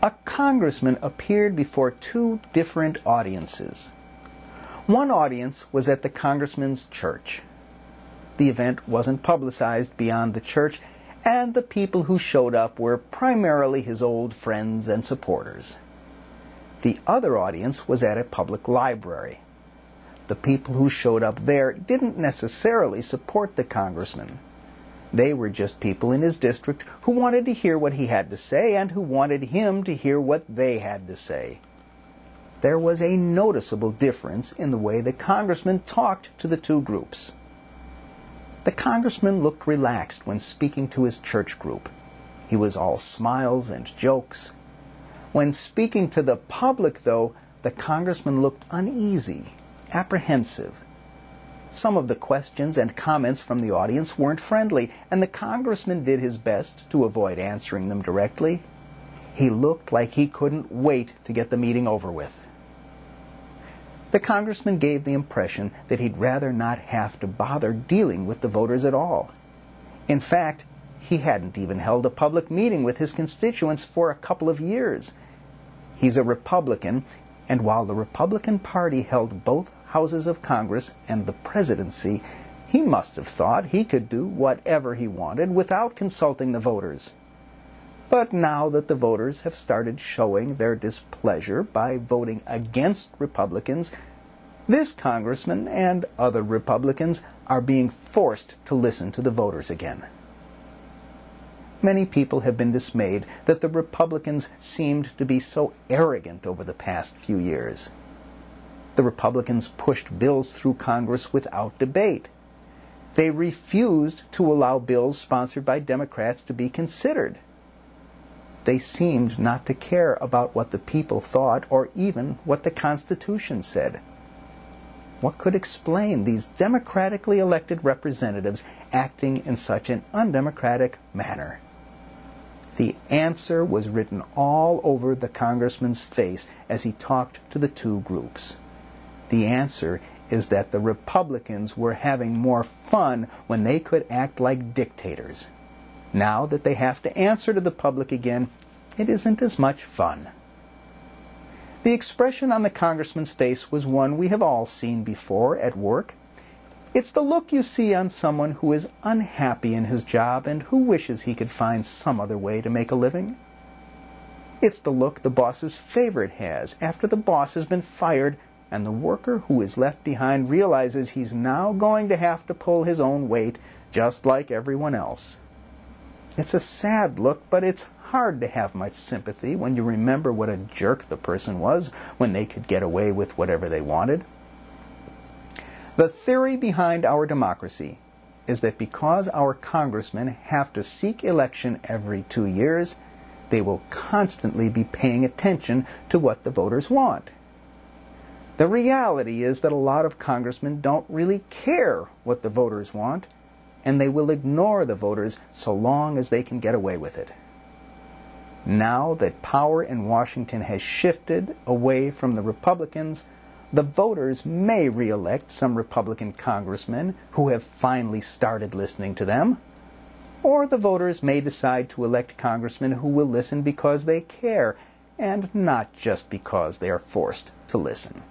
A congressman appeared before two different audiences. One audience was at the congressman's church. The event wasn't publicized beyond the church, and the people who showed up were primarily his old friends and supporters. The other audience was at a public library. The people who showed up there didn't necessarily support the congressman. They were just people in his district who wanted to hear what he had to say and who wanted him to hear what they had to say. There was a noticeable difference in the way the congressman talked to the two groups. The congressman looked relaxed when speaking to his church group. He was all smiles and jokes. When speaking to the public, though, the congressman looked uneasy, apprehensive. Some of the questions and comments from the audience weren't friendly, and the congressman did his best to avoid answering them directly. He looked like he couldn't wait to get the meeting over with. The congressman gave the impression that he'd rather not have to bother dealing with the voters at all. In fact, he hadn't even held a public meeting with his constituents for a couple of years. He's a Republican, and while the Republican Party held both houses of Congress and the presidency, he must have thought he could do whatever he wanted without consulting the voters. But now that the voters have started showing their displeasure by voting against Republicans, this congressman and other Republicans are being forced to listen to the voters again. Many people have been dismayed that the Republicans seemed to be so arrogant over the past few years. The Republicans pushed bills through Congress without debate. They refused to allow bills sponsored by Democrats to be considered. They seemed not to care about what the people thought or even what the Constitution said. What could explain these democratically elected representatives acting in such an undemocratic manner? The answer was written all over the congressman's face as he talked to the two groups. The answer is that the Republicans were having more fun when they could act like dictators. Now that they have to answer to the public again, it isn't as much fun. The expression on the congressman's face was one we have all seen before at work. It's the look you see on someone who is unhappy in his job and who wishes he could find some other way to make a living. It's the look the boss's favorite has after the boss has been fired and the worker who is left behind realizes he's now going to have to pull his own weight just like everyone else. It's a sad look, but it's hard to have much sympathy when you remember what a jerk the person was when they could get away with whatever they wanted. The theory behind our democracy is that because our congressmen have to seek election every 2 years, they will constantly be paying attention to what the voters want. The reality is that a lot of congressmen don't really care what the voters want, and they will ignore the voters so long as they can get away with it. Now that power in Washington has shifted away from the Republicans, the voters may re-elect some Republican congressmen who have finally started listening to them, or the voters may decide to elect congressmen who will listen because they care, and not just because they are forced to listen.